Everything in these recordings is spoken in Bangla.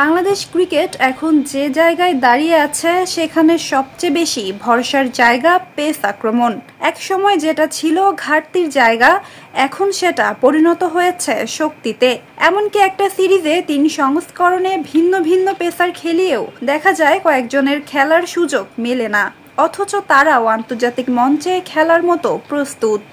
বাংলাদেশ ক্রিকেট এখন যে জায়গায় দাঁড়িয়ে আছে সেখানে সবচেয়ে বেশি ভরসার জায়গা পেস আক্রমণ। একসময় যেটা ছিল ঘাটতির জায়গা, এখন সেটা পরিণত হয়েছে শক্তিতে। এমনকি একটা সিরিজে ৩ সংস্করণে ভিন্ন ভিন্ন পেসার খেলিয়েও দেখা যায় কয়েকজনের খেলার সুযোগ মেলে না, অথচ তারাও আন্তর্জাতিক মঞ্চে খেলার মতো প্রস্তুত।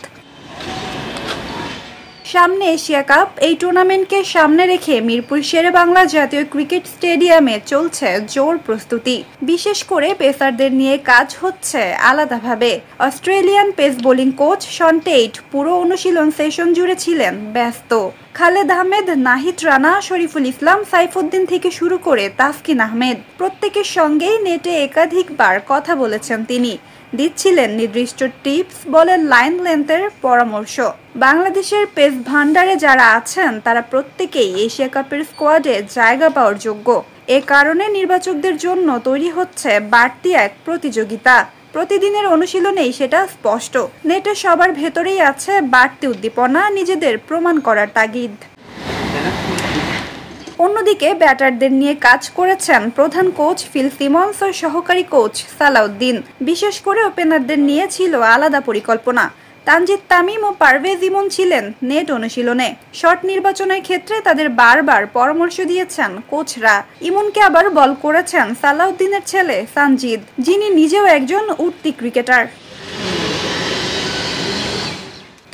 সামনে এশিয়া কাপ, এই টুর্নামেন্টকে সামনে রেখে মিরপুর শেরেবাংলা জাতীয় ক্রিকেট স্টেডিয়ামে চলছে জোর প্রস্তুতি। বিশেষ করে পেসারদের নিয়ে কাজ হচ্ছে আলাদাভাবে। Australian pace bowling coach Shaun Tait পুরো অনুশীলন সেশন জুড়ে ছিলেন ব্যস্ত। খালেদ আহমেদ, নাহিদ রানা, শরীফুল ইসলাম, সাইফুদ্দিন থেকে শুরু করে তাসকিন আহমেদ প্রত্যেকের সঙ্গেই নেটে একাধিকবার কথা বলেছেন তিনি। দিচ্ছিলেন নির্দিষ্ট টিপস, বলের লাইন লেন্থের পরামর্শ। বাংলাদেশের পেস ভান্ডারে যারা আছেন তারা প্রত্যেকেই এশিয়া কাপের স্কোয়াডে জায়গা পাওয়ার যোগ্য। এ কারণে নির্বাচকদের জন্য তৈরি হচ্ছে বাড়তি এক প্রতিযোগিতা। প্রতিদিনের অনুশীলনেই সেটা স্পষ্ট। নেটে সবার ভেতরেই আছে বাড়তি উদ্দীপনা, নিজেদের প্রমাণ করার তাগিদ। অন্যদিকে ব্যাটারদের নিয়ে কাজ করেছেন প্রধান কোচ ফিল সিমন্স ও সহকারী কোচ সালাউদ্দিন। বিশেষ করে ওপেনারদের নিয়ে ছিল আলাদা পরিকল্পনা। তানজিদ তামিম ও পারভেজ ইমন ছিলেন নেট অনুশীলনে। শট নির্বাচনের ক্ষেত্রে তাদের বারবার পরামর্শ দিয়েছেন কোচরা। ইমনকে আবার বল করেছেন সালাউদ্দিনের ছেলে সানজিদ, যিনি নিজেও একজন উঠতি ক্রিকেটার।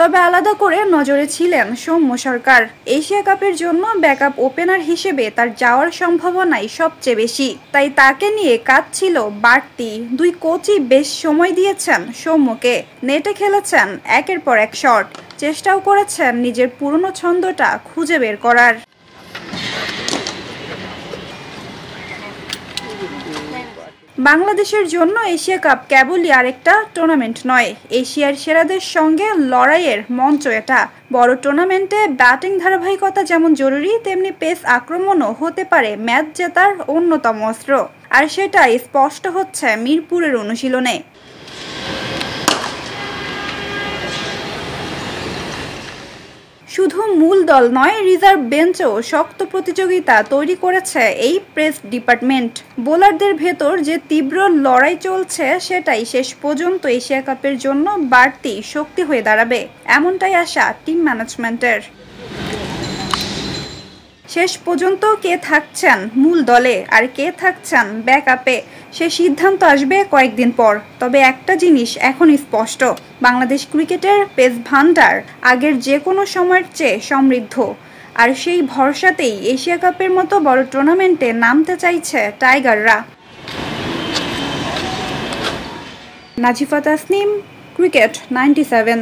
তবে আলাদা করে নজরে ছিলেন সৌম্য সরকার। এশিয়া কাপের জন্য ব্যাকআপ ওপেনার হিসেবে তার যাওয়ার সম্ভাবনাই সবচেয়ে বেশি, তাই তাকে নিয়ে কাজ ছিল বাড়তি। দুই কোচই বেশ সময় দিয়েছেন সৌম্যকে। নেটে খেলেছেন একের পর এক শট, চেষ্টাও করেছেন নিজের পুরনো ছন্দটা খুঁজে বের করার। বাংলাদেশের জন্য এশিয়া কাপ কেবলই আরেকটা টুর্নামেন্ট নয়, এশিয়ার সেরাদের সঙ্গে লড়াইয়ের মঞ্চ এটা। বড় টুর্নামেন্টে ব্যাটিং ধারাবাহিকতা যেমন জরুরি, তেমনি পেস আক্রমণও হতে পারে ম্যাচ জেতার অন্যতম অস্ত্র। আর সেটাই স্পষ্ট হচ্ছে মিরপুরের অনুশীলনে। শুধু মূল দল নয়, রিজার্ভ বেঞ্চও শক্ত প্রতিযোগিতা তৈরি করেছে এই প্রেস ডিপার্টমেন্ট। বোলারদের ভেতর যে তীব্র লড়াই চলছে সেটাই শেষ পর্যন্ত এশিয়া কাপের জন্য বাড়তি শক্তি হয়ে দাঁড়াবে, এমনটাই আশা টিম ম্যানেজমেন্টের। শেষ পর্যন্ত কে থাকছেন মূল দলে আর কে থাকছেন ব্যাকআপে, সে সিদ্ধান্ত আসবে কয়েকদিন পর। তবে একটা জিনিস এখনই স্পষ্ট, বাংলাদেশ ক্রিকেটের পেস ভান্ডার আগের যে কোনো সময়ের চেয়ে সমৃদ্ধ। আর সেই ভরসাতেই এশিয়া কাপের মতো বড় টুর্নামেন্টে নামতে চাইছে টাইগাররা। নাজিফা তাসনিম, ক্রিকেট 97।